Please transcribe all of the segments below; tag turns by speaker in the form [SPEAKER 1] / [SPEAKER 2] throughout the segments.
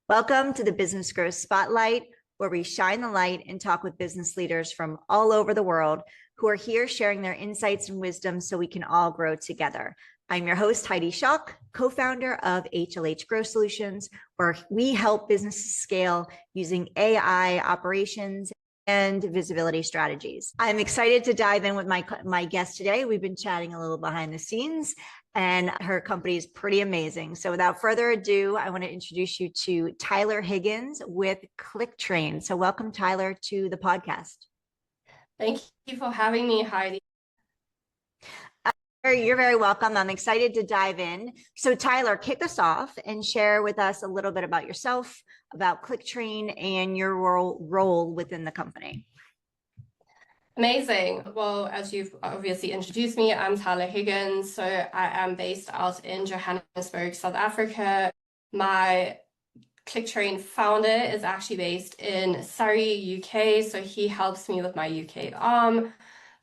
[SPEAKER 1] Welcome to the Business Growth Spotlight, where we shine the light and talk with business leaders from all over the world who are here sharing their insights and wisdom so we can all grow together. I'm your host, Heidi Schalk, co-founder of HLH Growth Solutions, where we help businesses scale using AI operations and visibility strategies. I'm excited to dive in with my guest today. We've been chatting a little behind the scenes, and her company is pretty amazing. So without further ado, I want to introduce you to Tyler Higgins with ClickTrain. So welcome, Tyler, to the podcast.
[SPEAKER 2] Thank you for having me, Heidi.
[SPEAKER 1] You're very welcome. I'm excited to dive in. So Tyler, kick us off and share with us a little bit about yourself, about ClickTrain, and your role within the company.
[SPEAKER 2] Amazing. Well, as you've obviously introduced me, I'm Tyler Higgins. So I am based out in Johannesburg, South Africa. My ClickTrain founder is actually based in Surrey, UK. So he helps me with my UK arm.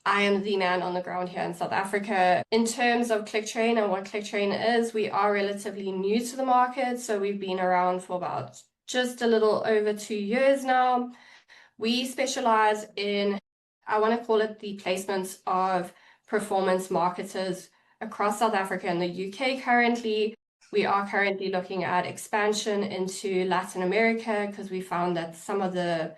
[SPEAKER 2] I am the man on the ground here in South Africa. In terms of ClickTrain and what ClickTrain is, we are relatively new to the market. So we've been around for about just a little over 2 years now. We specialize in, I want to call it, the placements of performance marketers across South Africa and the UK currently. We are currently looking at expansion into Latin America because we found that some of the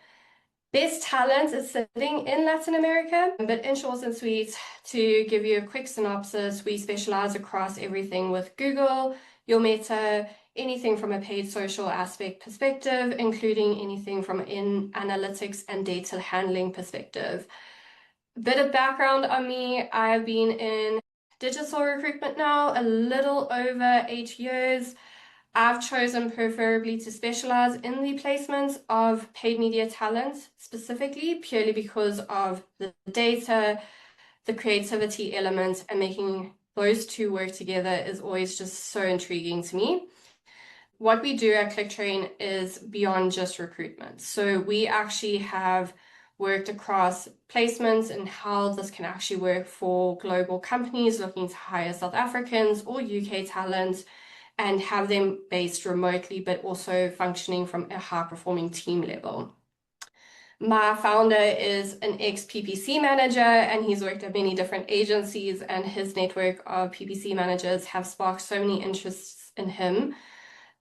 [SPEAKER 2] best talent is sitting in Latin America. But in short and sweet, to give you a quick synopsis, we specialize across everything with Google, your Meta, anything from a paid social aspect perspective, including anything from in analytics and data handling perspective. A bit of background on me, I have been in digital recruitment now a little over 8 years. I've chosen preferably to specialize in the placements of paid media talent, specifically purely because of the data, the creativity element, and making those two work together is always just so intriguing to me. What we do at ClickTrain is beyond just recruitment. So we actually have worked across placements and how this can actually work for global companies looking to hire South Africans or UK talent, and have them based remotely, but also functioning from a high-performing team level. My founder is an ex-PPC manager, and he's worked at many different agencies, and his network of PPC managers have sparked so many interests in him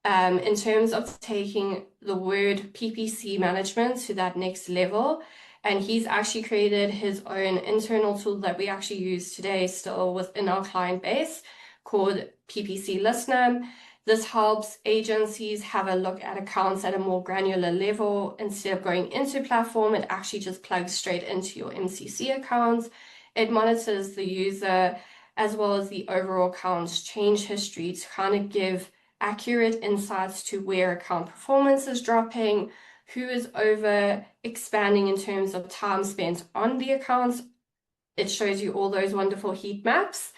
[SPEAKER 2] in terms of taking the word PPC management to that next level. And he's actually created his own internal tool that we actually use today still within our client base, called PPC Listener. This helps agencies have a look at accounts at a more granular level. Instead of going into platform, it actually just plugs straight into your MCC accounts. It monitors the user as well as the overall account's change history to kind of give accurate insights to where account performance is dropping, who is over expanding in terms of time spent on the accounts. It shows you all those wonderful heat maps.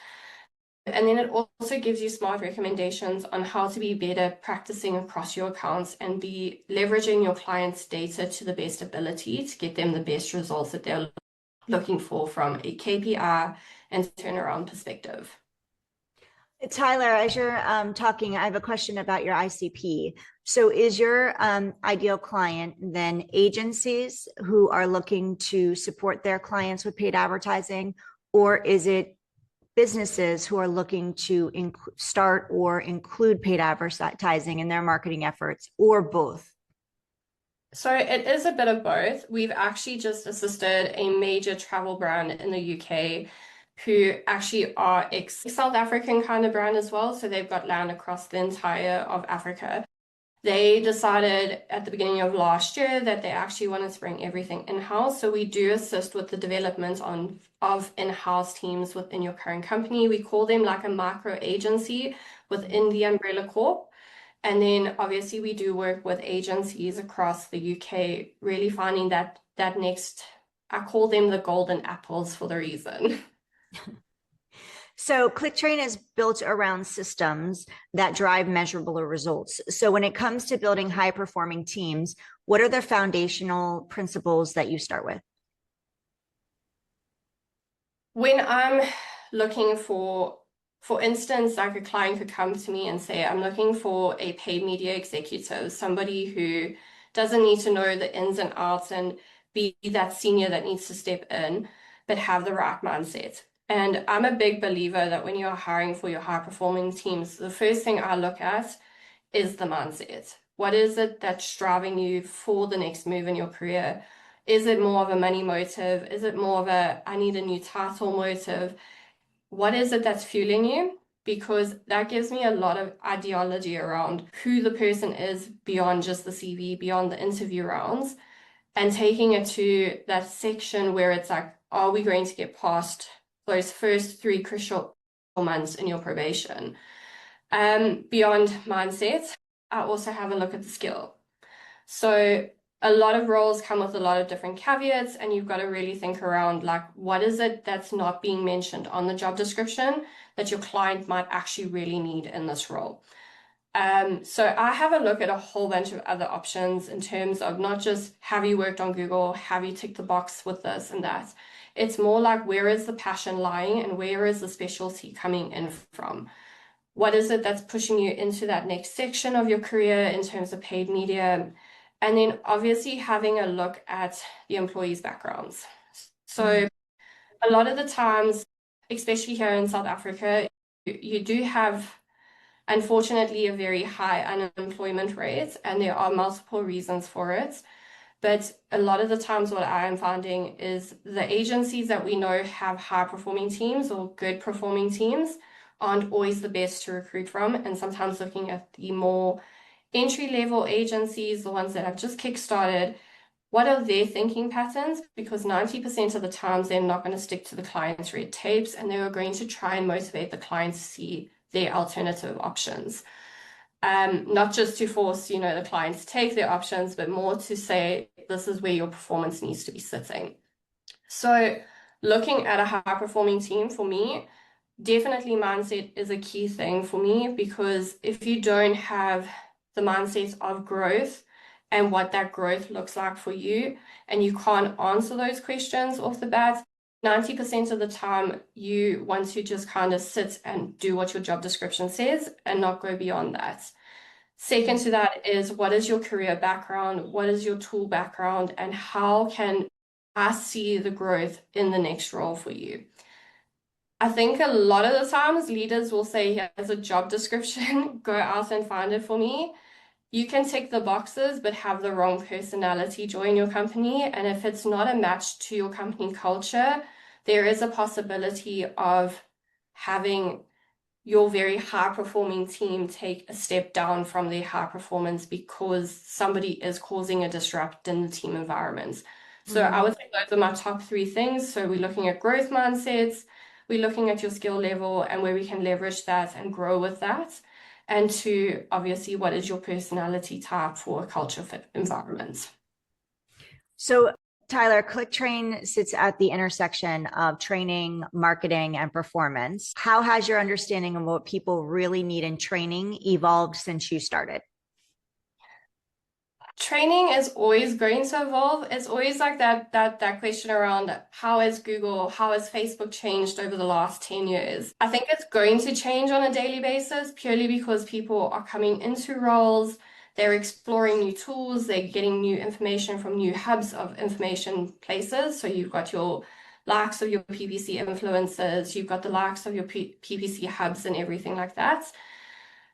[SPEAKER 2] And then it also gives you smart recommendations on how to be better practicing across your accounts and be leveraging your clients' data to the best ability to get them the best results that they're looking for from a KPI and turnaround perspective.
[SPEAKER 1] Tyler, as you're talking, I have a question about your ICP. So is your ideal client then agencies who are looking to support their clients with paid advertising, or is it businesses who are looking to start or include paid advertising in their marketing efforts, or both?
[SPEAKER 2] So it is a bit of both. We've actually just assisted a major travel brand in the UK who actually are ex-South African kind of brand as well. So they've got land across the entire of Africa. They decided at the beginning of last year that they actually wanted to bring everything in-house. So we do assist with the development of in-house teams within your current company. We call them like a micro agency within the umbrella corp. And then obviously we do work with agencies across the UK, really finding that next, I call them the golden apples for the reason.
[SPEAKER 1] So ClickTrain is built around systems that drive measurable results. So when it comes to building high-performing teams, what are the foundational principles that you start with?
[SPEAKER 2] When I'm looking for For instance, like a client could come to me and say, I'm looking for a paid media executive, somebody who doesn't need to know the ins and outs and be that senior that needs to step in, but have the right mindset. And I'm a big believer that when you're hiring for your high performing teams, the first thing I look at is the mindset. What is it that's driving you for the next move in your career? Is it more of a money motive? Is it more of a I need a new title motive? What is it that's fueling you? Because that gives me a lot of ideology around who the person is beyond just the CV, beyond the interview rounds, and taking it to that section where it's like, are we going to get past those first 3 crucial months in your probation? Beyond mindset, I also have a look at the skill. So a lot of roles come with a lot of different caveats, and you've got to really think around like, what is it that's not being mentioned on the job description that your client might actually really need in this role? So I have a look at a whole bunch of other options in terms of not just have you worked on Google, have you ticked the box with this and that. It's more like, where is the passion lying and where is the specialty coming in from? What is it that's pushing you into that next section of your career in terms of paid media? And then obviously having a look at the employees' backgrounds. So a lot of the times, especially here in South Africa, you do have, unfortunately, a very high unemployment rate, and there are multiple reasons for it. But a lot of the times what I am finding is the agencies that we know have high performing teams or good performing teams aren't always the best to recruit from. And sometimes looking at the more entry-level agencies, the ones that have just kickstarted, what are their thinking patterns? Because 90% of the times they're not going to stick to the client's red tapes, and they are going to try and motivate the client to see their alternative options. Not just to force, the client to take their options, but more to say, this is where your performance needs to be sitting. So looking at a high performing team, for me, definitely mindset is a key thing for me, because if you don't have the mindset of growth and what that growth looks like for you, and you can't answer those questions off the bat, 90% of the time you want to just kind of sit and do what your job description says and not go beyond that. Second to that is, what is your career background? What is your tool background? And how can I see the growth in the next role for you? I think a lot of the times leaders will say, here's a job description, go out and find it for me. You can tick the boxes, but have the wrong personality join your company. And if it's not a match to your company culture, there is a possibility of having your very high performing team take a step down from their high performance because somebody is causing a disrupt in the team environment. So I would say those are my top 3 things. So we're looking at growth mindsets, we're looking at your skill level and where we can leverage that and grow with that. And 2, obviously, what is your personality type for a culture fit environment?
[SPEAKER 1] So, Tyler, ClickTrain sits at the intersection of training, marketing, and performance. How has your understanding of what people really need in training evolved since you started?
[SPEAKER 2] Training is always going to evolve. It's always like that question around how has Google, how has Facebook changed over the last 10 years? I think it's going to change on a daily basis purely because people are coming into roles, they're exploring new tools, they're getting new information from new hubs of information places. So you've got your likes of your PPC influencers, you've got the likes of your PPC hubs and everything like that.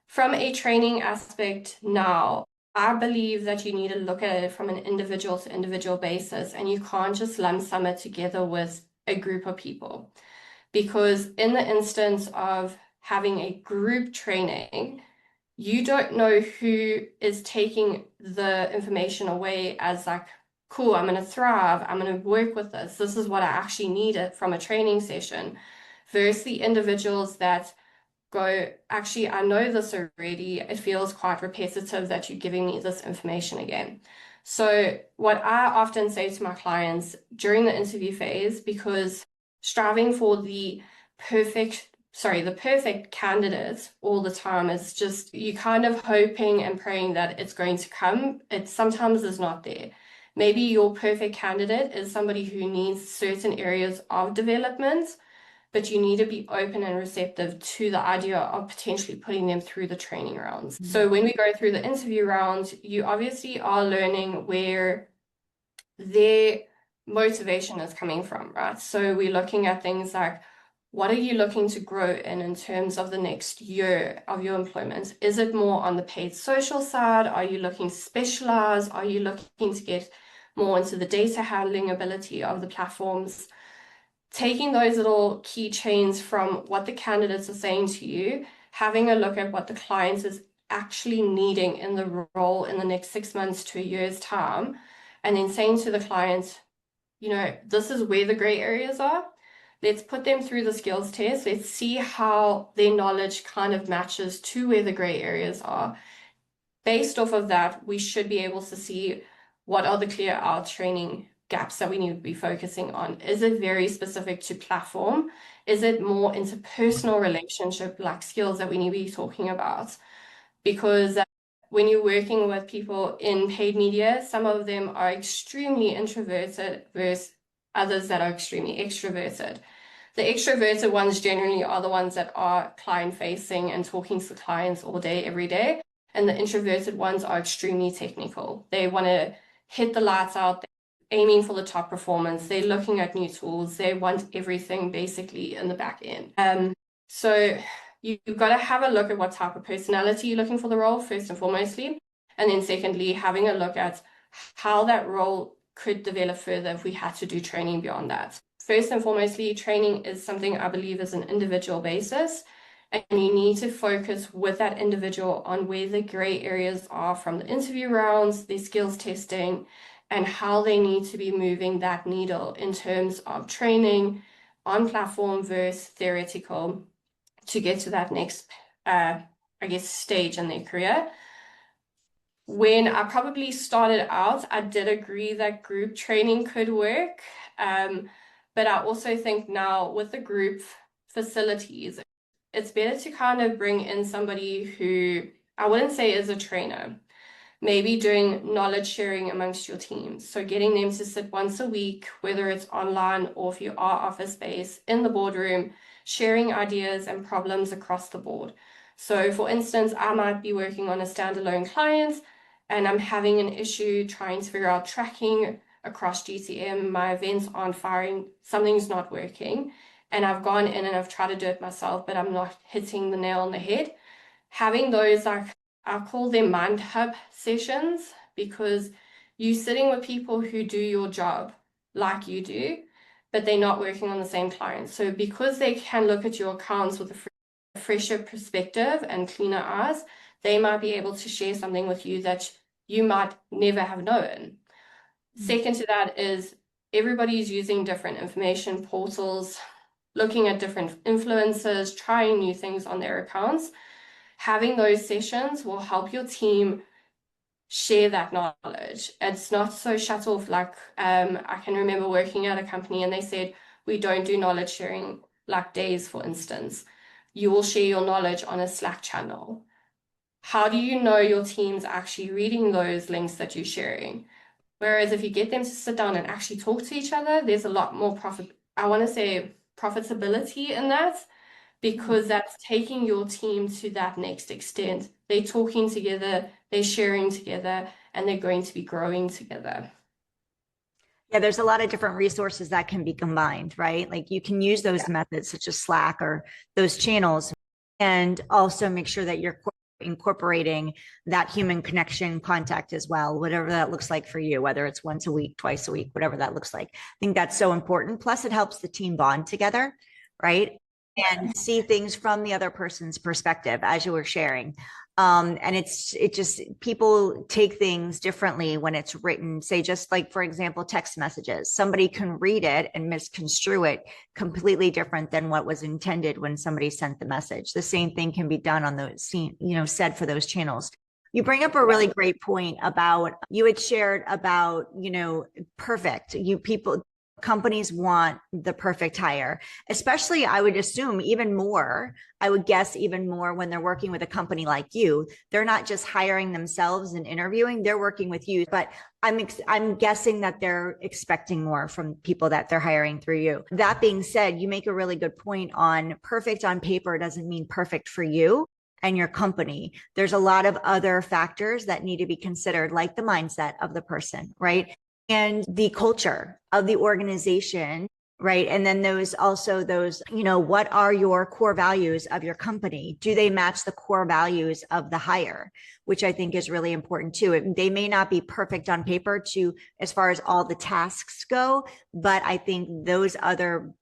[SPEAKER 2] From a training aspect now, I believe that you need to look at it from an individual to individual basis, and you can't just lump sum it together with a group of people. Because in the instance of having a group training, you don't know who is taking the information away as like, cool, I'm going to thrive, I'm going to work with this. This is what I actually needed from a training session, versus the individuals that go, actually, I know this already. It feels quite repetitive that you're giving me this information again. So what I often say to my clients during the interview phase, because striving for the perfect candidate all the time is just, you kind of hoping and praying that it's going to come. It sometimes is not there. Maybe your perfect candidate is somebody who needs certain areas of development, but you need to be open and receptive to the idea of potentially putting them through the training rounds. So when we go through the interview rounds, you obviously are learning where their motivation is coming from, right? So we're looking at things like, what are you looking to grow in terms of the next year of your employment? Is it more on the paid social side? Are you looking to specialize? Are you looking to get more into the data handling ability of the platforms? Taking those little key chains from what the candidates are saying to you, having a look at what the client is actually needing in the role in the next 6 months to a year's time, and then saying to the client, this is where the gray areas are. Let's put them through the skills test. Let's see how their knowledge kind of matches to where the gray areas are. Based off of that, we should be able to see what are the clear out training gaps that we need to be focusing on. Is it very specific to platform? Is it more interpersonal relationship like skills that we need to be talking about? Because when you're working with people in paid media, some of them are extremely introverted versus others that are extremely extroverted. The extroverted ones generally are the ones that are client facing and talking to clients all day, every day. And the introverted ones are extremely technical. They want to hit the lights out, they're aiming for the top performance, they're looking at new tools, they want everything basically in the back end. So you've got to have a look at what type of personality you're looking for the role, first and foremostly. And then secondly, having a look at how that role could develop further if we had to do training beyond that. First and foremostly, training is something I believe is an individual basis. And you need to focus with that individual on where the gray areas are from the interview rounds, their skills testing, and how they need to be moving that needle in terms of training on platform versus theoretical to get to that next, stage in their career. When I probably started out, I did agree that group training could work. But I also think now with the group facilities, it's better to kind of bring in somebody who I wouldn't say is a trainer, maybe doing knowledge sharing amongst your teams. So getting them to sit once a week, whether it's online or if you are office-based, in the boardroom, sharing ideas and problems across the board. So for instance, I might be working on a standalone client and I'm having an issue trying to figure out tracking across GTM, my events aren't firing, something's not working. And I've gone in and I've tried to do it myself, but I'm not hitting the nail on the head. Having those, like, I call them mind hub sessions, because you're sitting with people who do your job like you do, but they're not working on the same clients. So because they can look at your accounts with a fresher perspective and cleaner eyes, they might be able to share something with you that you might never have known. Second to that is everybody's using different information portals, looking at different influencers, trying new things on their accounts. Having those sessions will help your team share that knowledge. It's not so shut off. Like I can remember working at a company and they said, we don't do knowledge sharing like days, for instance. You will share your knowledge on a Slack channel. How do you know your team's actually reading those links that you're sharing? Whereas if you get them to sit down and actually talk to each other, there's a lot more profitability in that, because that's taking your team to that next extent. They're talking together, they're sharing together, and they're going to be growing together.
[SPEAKER 1] Yeah, there's a lot of different resources that can be combined, right? Like you can use those methods such as Slack or those channels, and also make sure that you're incorporating that human connection contact as well, whatever that looks like for you, whether it's once a week, twice a week, whatever that looks like. I think that's so important. Plus it helps the team bond together, right? And see things from the other person's perspective as you were sharing. And it just, people take things differently when it's written, say, just like, for example, text messages, somebody can read it and misconstrue it completely different than what was intended when somebody sent the message. The same thing can be done on those, said for those channels. You bring up a really great point about, you had shared about, perfect, Companies want the perfect hire, especially I would assume even more, I would guess even more when they're working with a company like you. They're not just hiring themselves and interviewing, they're working with you. But I'm guessing that they're expecting more from people that they're hiring through you. That being said, you make a really good point on perfect on paper doesn't mean perfect for you and your company. There's a lot of other factors that need to be considered, like the mindset of the person, right? And the culture of the organization, right? And then those, what are your core values of your company? Do they match the core values of the hire? Which I think is really important too. They may not be perfect on paper as far as all the tasks go, but I think those other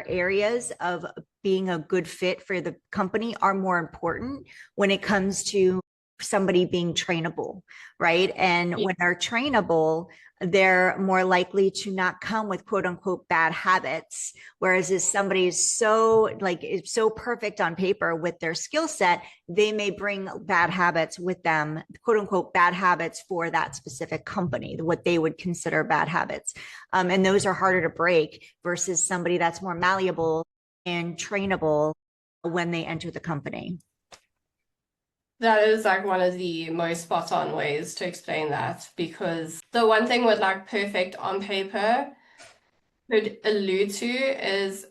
[SPEAKER 1] areas of being a good fit for the company are more important when it comes to somebody being trainable, right? And when they're trainable, they're more likely to not come with quote unquote bad habits. Whereas if somebody is so perfect on paper with their skill set, they may bring bad habits with them, quote unquote bad habits for that specific company, what they would consider bad habits. And those are harder to break versus somebody that's more malleable and trainable when they enter the company.
[SPEAKER 2] That is like one of the most spot on ways to explain that, because the one thing with like perfect on paper could allude to is,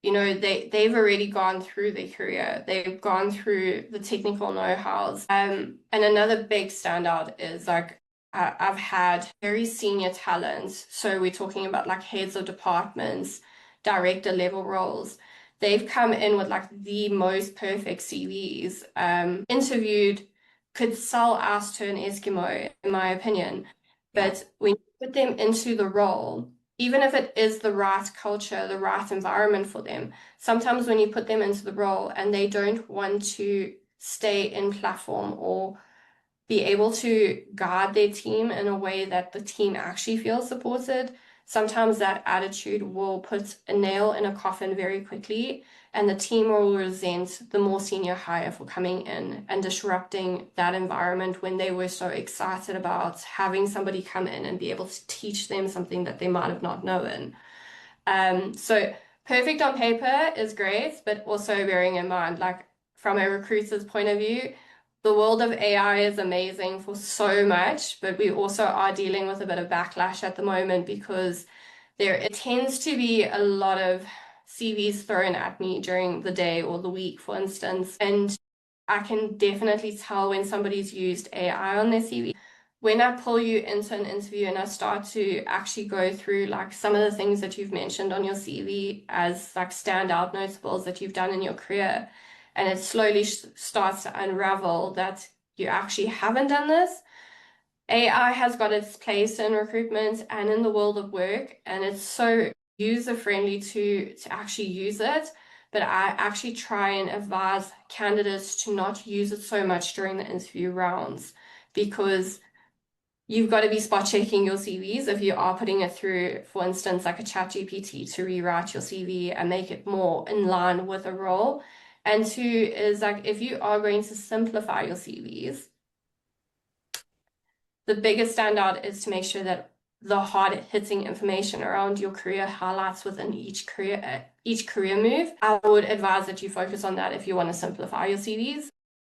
[SPEAKER 2] they've already gone through their career. They've gone through the technical know-hows. And another big standout is like I've had very senior talents. So we're talking about like heads of departments, director level roles. They've come in with like the most perfect CVs, interviewed, could sell us to an Eskimo, in my opinion. But when you put them into the role, even if it is the right culture, the right environment for them, sometimes when you put them into the role and they don't want to stay in platform or be able to guide their team in a way that the team actually feels supported, sometimes that attitude will put a nail in a coffin very quickly, and the team will resent the more senior hire for coming in and disrupting that environment when they were so excited about having somebody come in and be able to teach them something that they might have not known. So perfect on paper is great, but also bearing in mind, like from a recruiter's point of view, the world of AI is amazing for so much, but we also are dealing with a bit of backlash at the moment because there tends to be a lot of CVs thrown at me during the day or the week, for instance, and I can definitely tell when somebody's used AI on their CV. When I pull you into an interview and I start to actually go through like some of the things that you've mentioned on your CV as like standout notables that you've done in your career, and it slowly starts to unravel that you actually haven't done this. AI has got its place in recruitment and in the world of work, and it's so user-friendly to actually use it. But I actually try and advise candidates to not use it so much during the interview rounds, because you've got to be spot checking your CVs if you are putting it through, for instance, like a chat GPT to rewrite your CV and make it more in line with a role. And two is like if you are going to simplify your CVs, the biggest standout is to make sure that the hard-hitting information around your career highlights within each career move. I would advise that you focus on that if you want to simplify your CVs.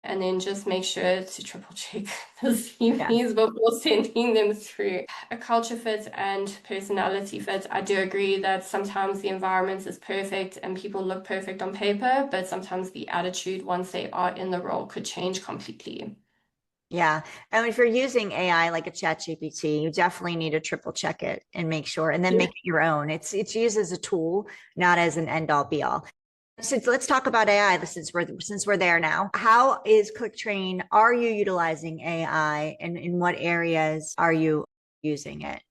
[SPEAKER 2] And then just make sure to triple check the CVs before sending them through. A culture fit and personality fit. I do agree that sometimes the environment is perfect and people look perfect on paper, but sometimes the attitude once they are in the role could change completely.
[SPEAKER 1] Yeah. And if you're using AI like a chat GPT, you definitely need to triple check it and make sure, and then make it your own. It's used as a tool, not as an end all be all. So let's talk about AI since we're there now. How is ClickTrain? Are you utilizing AI, and in what areas are you using it?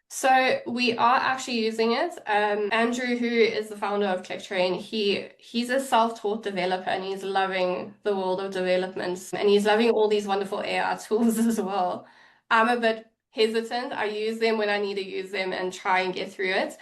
[SPEAKER 2] So we are actually using it. Andrew, who is the founder of ClickTrain, he's a self-taught developer and he's loving the world of development and he's loving all these wonderful AI tools as well. I'm a bit hesitant. I use them when I need to use them and try and get through it.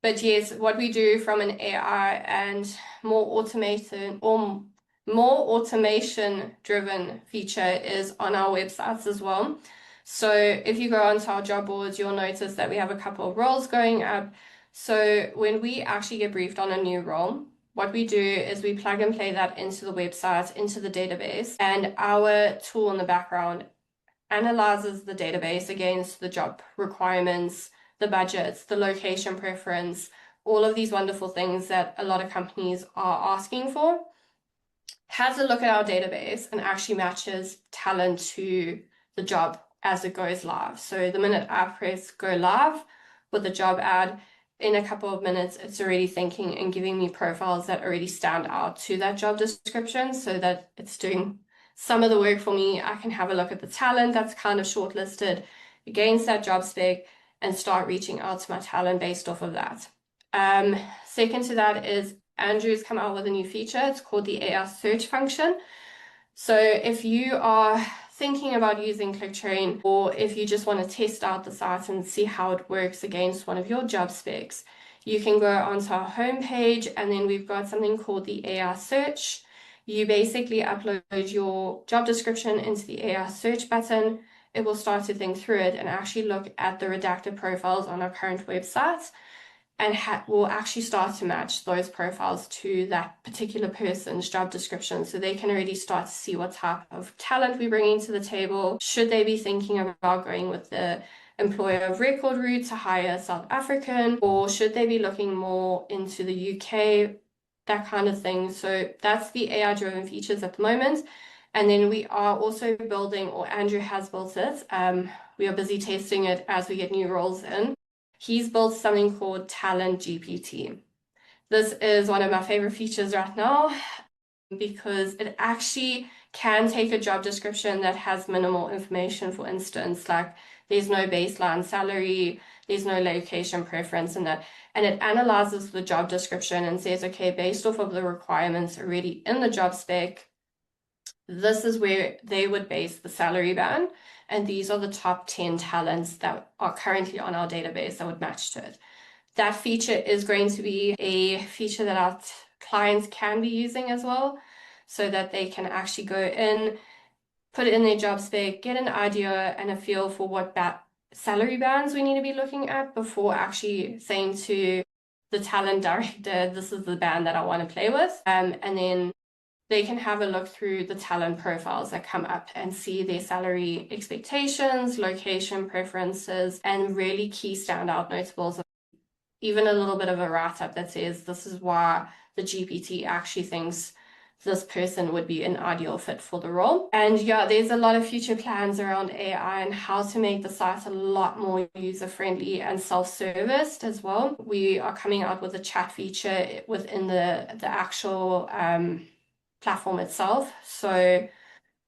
[SPEAKER 2] But yes, what we do from an AI and more automated or more automation driven feature is on our websites as well. So if you go onto our job boards, you'll notice that we have a couple of roles going up. So when we actually get briefed on a new role, what we do is we plug and play that into the website, into the database, and our tool in the background analyzes the database against the job requirements, the budgets, the location preference, all of these wonderful things that a lot of companies are asking for, has a look at our database and actually matches talent to the job as it goes live. So the minute I press go live with the job ad, in a couple of minutes, it's already thinking and giving me profiles that already stand out to that job description so that it's doing some of the work for me. I can have a look at the talent that's kind of shortlisted against that job spec and start reaching out to my talent based off of that. Second to that is Andrew's come out with a new feature. It's called the AI search function. So if you are thinking about using ClickTrain, or if you just want to test out the site and see how it works against one of your job specs, you can go onto our homepage, and then we've got something called the AI search. You basically upload your job description into the AI search button. It will start to think through it and actually look at the redacted profiles on our current website, and will actually start to match those profiles to that particular person's job description. So they can already start to see what type of talent we're bringing to the table. Should they be thinking about going with the employer of record route to hire a South African, or should they be looking more into the UK, that kind of thing. So that's the AI-driven features at the moment. And then we are also building, or Andrew has built it, we are busy testing it as we get new roles in. He's built something called Talent GPT. This is one of my favorite features right now because it actually can take a job description that has minimal information, for instance, like there's no baseline salary, there's no location preference in that, and it analyzes the job description and says, okay, based off of the requirements already in the job spec, this is where they would base the salary band, and these are the top 10 talents that are currently on our database that would match to it. That feature is going to be a feature that our clients can be using as well, so that they can actually go in, put it in their job spec, get an idea and a feel for what salary bands we need to be looking at before actually saying to the talent director, this is the band that I want to play with. And then they can have a look through the talent profiles that come up and see their salary expectations, location preferences, and really key standout notables. Even a little bit of a write-up that says this is why the GPT actually thinks this person would be an ideal fit for the role. And yeah, there's a lot of future plans around AI and how to make the site a lot more user-friendly and self-serviced as well. We are coming out with a chat feature within the actual platform itself. So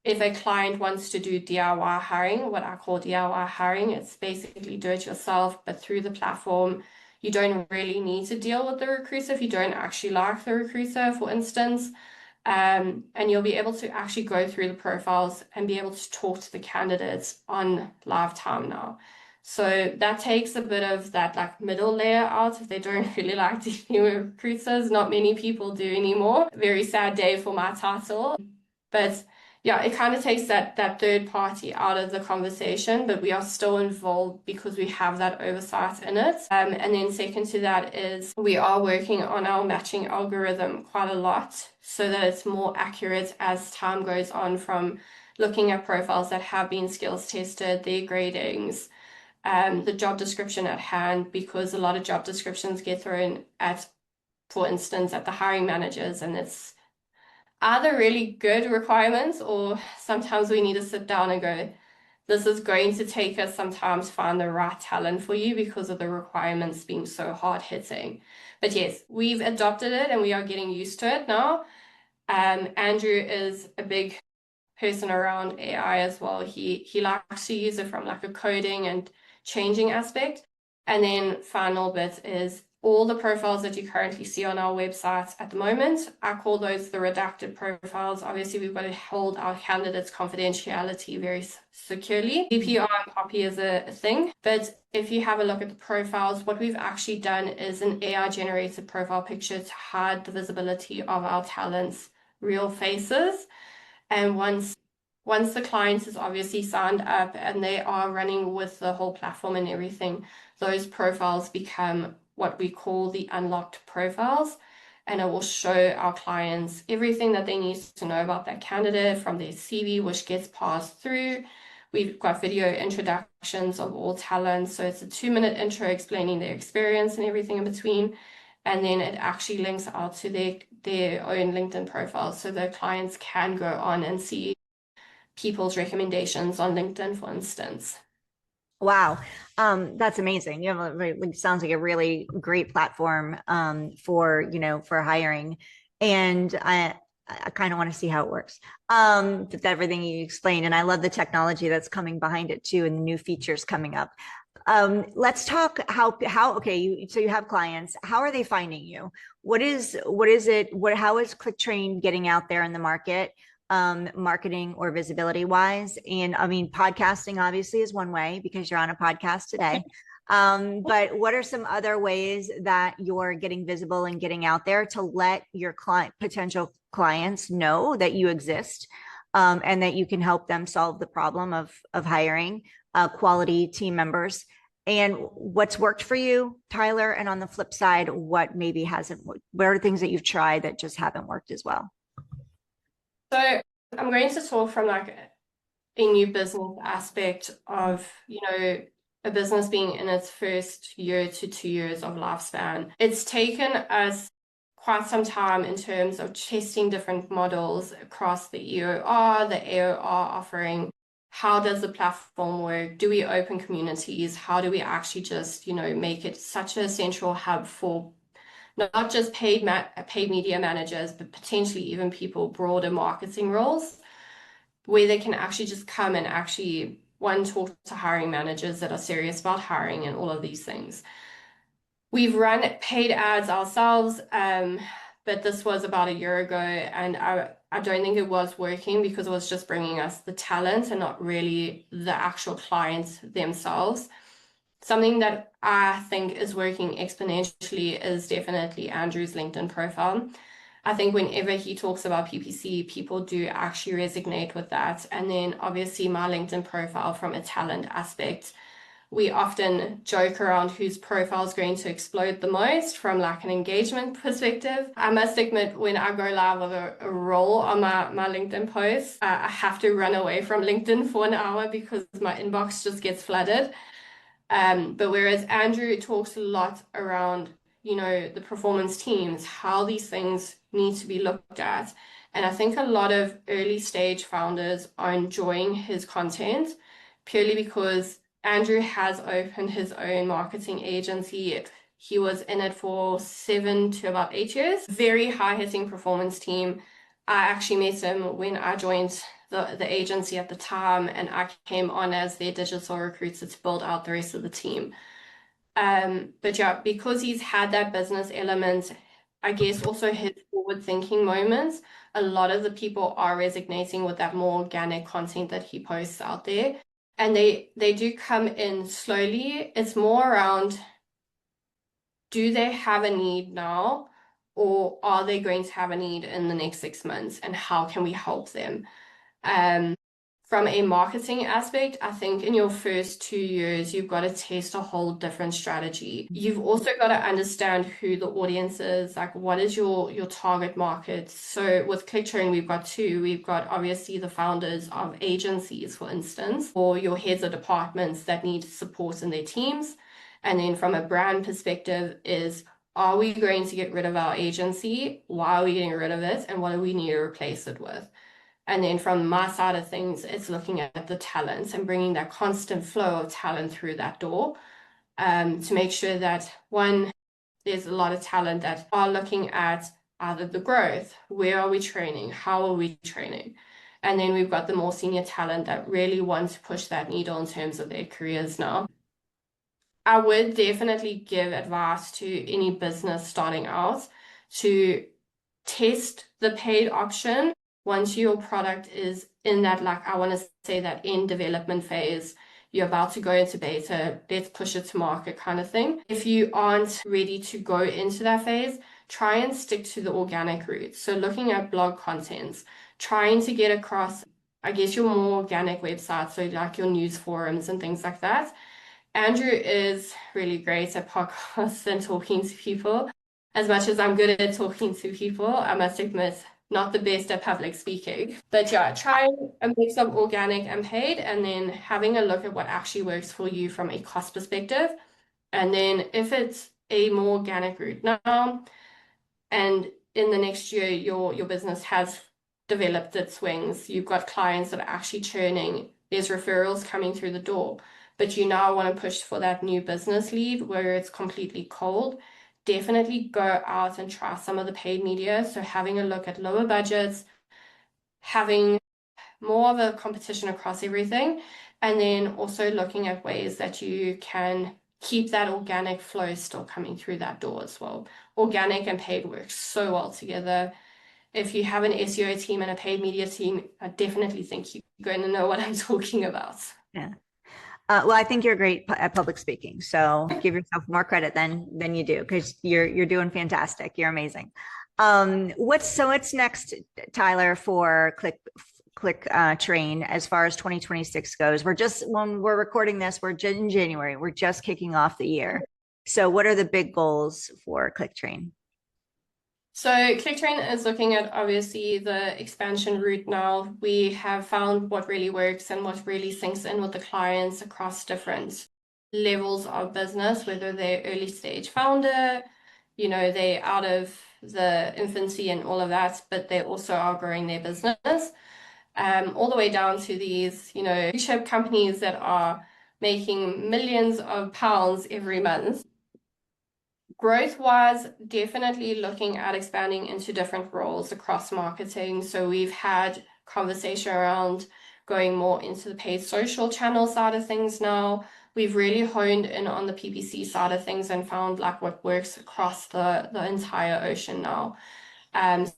[SPEAKER 2] if a client wants to do DIY hiring, what I call DIY hiring, it's basically do it yourself, but through the platform. You don't really need to deal with the recruiter if you don't actually like the recruiter, for instance. And you'll be able to actually go through the profiles and be able to talk to the candidates on live time now. So that takes a bit of that like middle layer out if they don't really like dealing with recruiters. Not many people do anymore. Very sad day for my title. But yeah, it kind of takes that third party out of the conversation, but we are still involved because we have that oversight in it. And then second to that is we are working on our matching algorithm quite a lot so that it's more accurate as time goes on, from looking at profiles that have been skills tested, their gradings, the job description at hand, because a lot of job descriptions get thrown at, for instance, at the hiring managers, and it's either really good requirements, or sometimes we need to sit down and go, this is going to take us sometimes find the right talent for you because of the requirements being so hard hitting. But yes, we've adopted it and we are getting used to it now. Andrew is a big person around AI as well. He likes to use it from like a coding and changing aspect. And then final bit is all the profiles that you currently see on our website at the moment, I call those the redacted profiles. Obviously, we've got to hold our candidates' confidentiality very securely. GDPR and copy is a thing. But if you have a look at the profiles, what we've actually done is an AI-generated profile picture to hide the visibility of our talents' real faces. And once once the client is obviously signed up and they are running with the whole platform and everything, those profiles become what we call the unlocked profiles. And it will show our clients everything that they need to know about that candidate from their CV, which gets passed through. We've got video introductions of all talents. So it's a 2-minute intro explaining their experience and everything in between. And then it actually links out to their own LinkedIn profile. So the clients can go on and see people's recommendations on LinkedIn, for instance.
[SPEAKER 1] Wow. That's amazing. You have sounds like a really great platform for hiring. And I kind of want to see how it works. With everything you explained. And I love the technology that's coming behind it too, and the new features coming up. Let's talk okay, so you have clients. How are they finding you? How is ClickTrain getting out there in the market? Marketing or visibility wise. And I mean, podcasting obviously is one way because you're on a podcast today. But what are some other ways that you're getting visible and getting out there to let your potential clients know that you exist, and that you can help them solve the problem of hiring quality team members? And what's worked for you, Tyler? And on the flip side, what maybe hasn't? What are things that you've tried that just haven't worked as well?
[SPEAKER 2] So I'm going to talk from like a new business aspect of, a business being in its first year to 2 years of lifespan. It's taken us quite some time in terms of testing different models across the EOR, the AOR offering. How does the platform work? Do we open communities? How do we actually just, make it such a central hub for not just paid media managers, but potentially even people broader marketing roles, where they can actually just come and actually talk to hiring managers that are serious about hiring and all of these things. We've run paid ads ourselves, but this was about a year ago, and I don't think it was working because it was just bringing us the talent and not really the actual clients themselves. Something that I think is working exponentially is definitely Andrew's LinkedIn profile. I think whenever he talks about PPC, people do actually resonate with that. And then obviously my LinkedIn profile from a talent aspect, we often joke around whose profile is going to explode the most from like an engagement perspective. I must admit, when I go live with a role on my LinkedIn post, I have to run away from LinkedIn for an hour because my inbox just gets flooded. But whereas Andrew talks a lot around, the performance teams, how these things need to be looked at. And I think a lot of early stage founders are enjoying his content purely because Andrew has opened his own marketing agency. He was in it for 7 to about 8 years. Very high-hitting performance team. I actually met him when I joined the agency at the time, and I came on as their digital recruiter to build out the rest of the team. But yeah, because he's had that business element, I guess also his forward-thinking moments, a lot of the people are resonating with that more organic content that he posts out there. And they do come in slowly. It's more around, do they have a need now, or are they going to have a need in the next 6 months, and how can we help them? From a marketing aspect, I think in your first 2 years, you've got to test a whole different strategy. You've also got to understand who the audience is, like what is your target market. So with ClickTrain, we've got two. We've got obviously the founders of agencies, for instance, or your heads of departments that need support in their teams. And then from a brand perspective is, are we going to get rid of our agency? Why are we getting rid of it? And what do we need to replace it with? And then from my side of things, it's looking at the talents and bringing that constant flow of talent through that door, to make sure that, one, there's a lot of talent that are looking at either the growth, where are we training, how are we training? And then we've got the more senior talent that really want to push that needle in terms of their careers now. I would definitely give advice to any business starting out to test the paid option once your product is in that, like, I want to say that in development phase, you're about to go into beta, let's push it to market kind of thing. If you aren't ready to go into that phase, try and stick to the organic route. So looking at blog contents, trying to get across I guess, your more organic websites, so like your news forums and things like that. Andrew is really great at podcasts and talking to people. As much as I'm good at talking to people, I must admit, not the best at public speaking. But yeah, try a mix of organic and paid, and then having a look at what actually works for you from a cost perspective. And then if it's a more organic route now, and in the next year your business has developed its wings, you've got clients that are actually churning, there's referrals coming through the door, but you now want to push for that new business lead where it's completely cold, definitely go out and try some of the paid media. So having a look at lower budgets, having more of a competition across everything, and then also looking at ways that you can keep that organic flow still coming through that door as well. Organic and paid work so well together. If you have an SEO team and a paid media team, I definitely think you're going to know what I'm talking about.
[SPEAKER 1] Yeah. Well, I think you're great at public speaking, so give yourself more credit than you do, because you're doing fantastic. You're amazing. What's next, Tyler, for ClickTrain as far as 2026 goes? When we're recording this, we're in January. We're just kicking off the year. So what are the big goals for ClickTrain?
[SPEAKER 2] So ClickTrain is looking at obviously the expansion route now. We have found what really works and what really sinks in with the clients across different levels of business, whether they're early stage founder, they're out of the infancy and all of that, but they also are growing their business. All the way down to these, chip companies that are making millions of pounds every month. Growth-wise, definitely looking at expanding into different roles across marketing. So we've had conversation around going more into the paid social channel side of things now. We've really honed in on the PPC side of things and found like what works across the entire ocean now.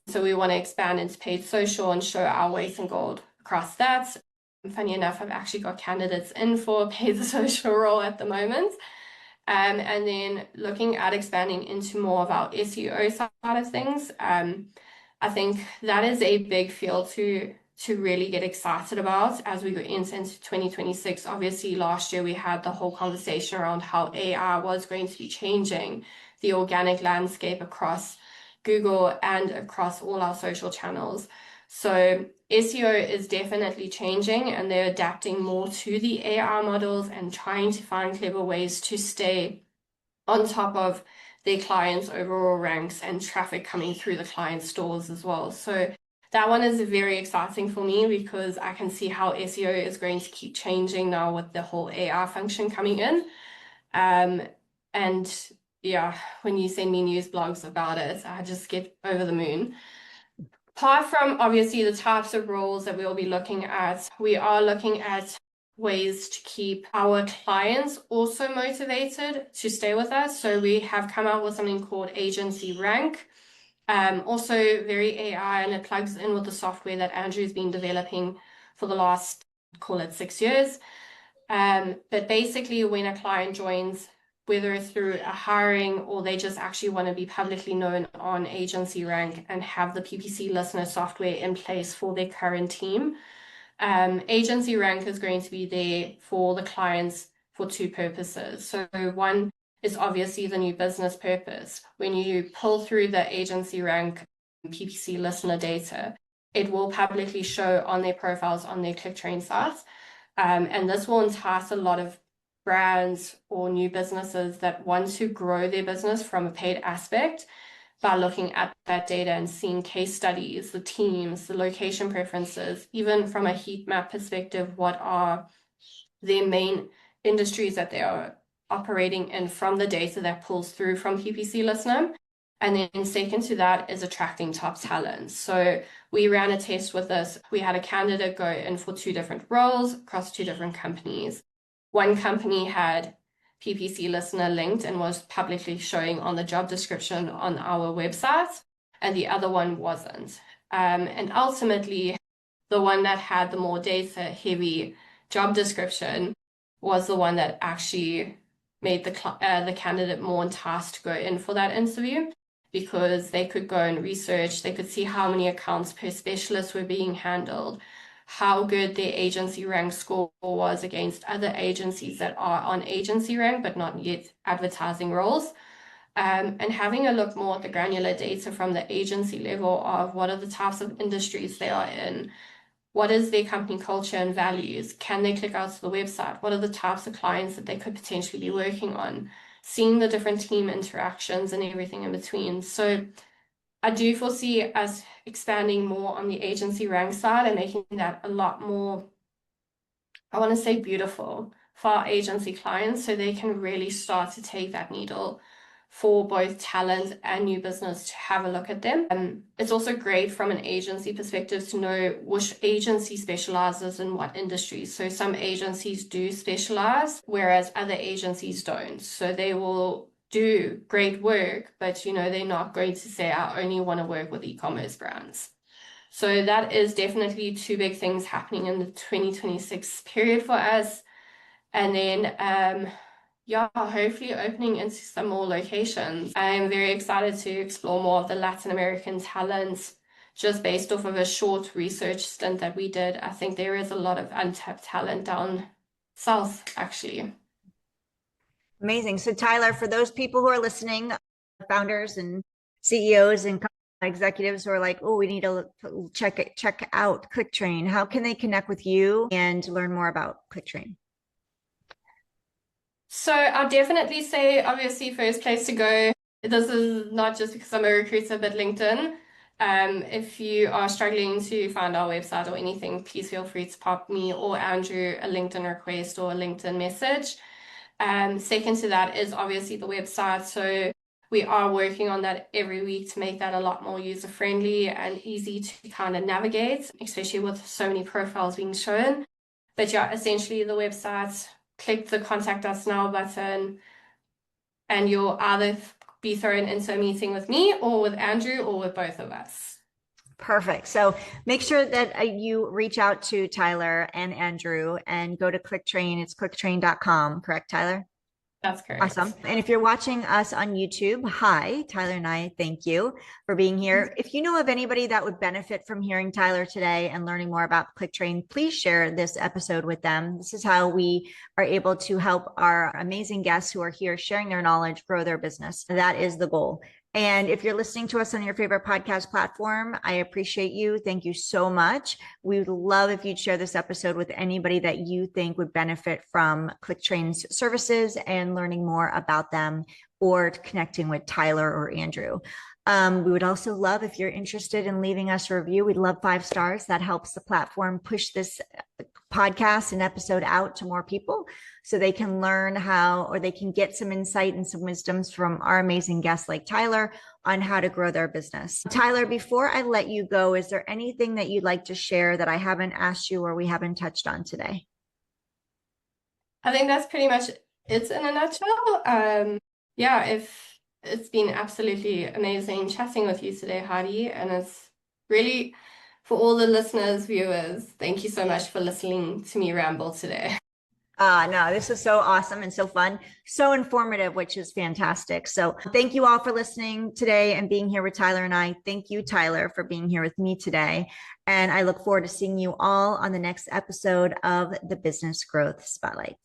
[SPEAKER 2] So we want to expand into paid social and show our weight in gold across that. Funny enough, I've actually got candidates in for a paid social role at the moment. And then looking at expanding into more of our SEO side of things. I think that is a big field to really get excited about as we go into 2026. Obviously, last year we had the whole conversation around how AI was going to be changing the organic landscape across Google and across all our social channels. So SEO is definitely changing, and they're adapting more to the AI models and trying to find clever ways to stay on top of their clients' overall ranks and traffic coming through the client stores as well. So that one is very exciting for me because I can see how SEO is going to keep changing now with the whole AI function coming in. And yeah, when you send me news blogs about it, I just get over the moon. Apart from obviously the types of roles that we'll be looking at, we are looking at ways to keep our clients also motivated to stay with us. So we have come out with something called Agency Rank. Also very AI, and it plugs in with the software that Andrew's been developing for the last, call it 6 years. But basically when a client joins, whether it's through a hiring or they just actually want to be publicly known on Agency Rank and have the PPC listener software in place for their current team. Agency Rank is going to be there for the clients for two purposes. So one is obviously the new business purpose. When you pull through the Agency Rank PPC listener data, it will publicly show on their profiles on their ClickTrain sites. And this will entice a lot of brands or new businesses that want to grow their business from a paid aspect by looking at that data and seeing case studies, the teams, the location preferences, even from a heat map perspective, what are their main industries that they are operating in from the data that pulls through from PPC Listener. And then second to that is attracting top talent. So we ran a test with this. We had a candidate go in for 2 different roles across 2 different companies. One company had PPC Listener linked and was publicly showing on the job description on our website, and the other one wasn't. And ultimately, the one that had the more data-heavy job description was the one that actually made the candidate more enticed to go in for that interview, because they could go and research, they could see how many accounts per specialist were being handled, how good their agency rank score was against other agencies that are on agency rank but not yet advertising roles. And having a look more at the granular data from the agency level of what are the types of industries they are in, what is their company culture and values, can they click out to the website, what are the types of clients that they could potentially be working on, seeing the different team interactions and everything in between. So I do foresee us expanding more on the agency rank side and making that a lot more, I want to say, beautiful for our agency clients, so they can really start to take that needle for both talent and new business to have a look at them. And it's also great from an agency perspective to know which agency specializes in what industries. So some agencies do specialize, whereas other agencies don't. So they will do great work, but they're not going to say, I only want to work with e-commerce brands. So that is definitely two big things happening in the 2026 period for us. And then hopefully opening into some more locations. I'm very excited to explore more of the Latin American talent, just based off of a short research stint that we did. I think there is a lot of untapped talent down south, actually.
[SPEAKER 1] Amazing. So Tyler, for those people who are listening, founders and CEOs and executives who are like, oh, we need to check out ClickTrain, how can they connect with you and learn more about ClickTrain?
[SPEAKER 2] So I'll definitely say, obviously, first place to go. This is not just because I'm a recruiter, but LinkedIn. If you are struggling to find our website or anything, please feel free to pop me or Andrew a LinkedIn request or a LinkedIn message. Second to that is obviously the website. So we are working on that every week to make that a lot more user-friendly and easy to kind of navigate, especially with so many profiles being shown. But yeah, essentially the website, click the contact us now button, and you'll either be thrown into a meeting with me or with Andrew or with both of us.
[SPEAKER 1] Perfect. So make sure that you reach out to Tyler and Andrew and go to ClickTrain. It's clicktrain.com, correct, Tyler?
[SPEAKER 2] That's correct.
[SPEAKER 1] Awesome. And if you're watching us on YouTube, hi, Tyler and I, thank you for being here. If you know of anybody that would benefit from hearing Tyler today and learning more about ClickTrain, please share this episode with them. This is how we are able to help our amazing guests who are here sharing their knowledge, grow their business. That is the goal. And if you're listening to us on your favorite podcast platform, I appreciate you. Thank you so much. We would love if you'd share this episode with anybody that you think would benefit from ClickTrain's services and learning more about them or connecting with Tyler or Andrew. We would also love if you're interested in leaving us a review. We'd love 5 stars. That helps the platform push this podcast and episode out to more people so they can learn how, or they can get some insight and some wisdoms from our amazing guests like Tyler on how to grow their business. Tyler, before I let you go, is there anything that you'd like to share that I haven't asked you or we haven't touched on today?
[SPEAKER 2] I think that's pretty much it in a nutshell. It's been absolutely amazing chatting with you today, Heidi, and it's really, for all the listeners, viewers, thank you so much for listening to me ramble today.
[SPEAKER 1] No, this is so awesome and so fun, so informative, which is fantastic. So thank you all for listening today and being here with Tyler and I. Thank you, Tyler, for being here with me today. And I look forward to seeing you all on the next episode of the Business Growth Spotlight.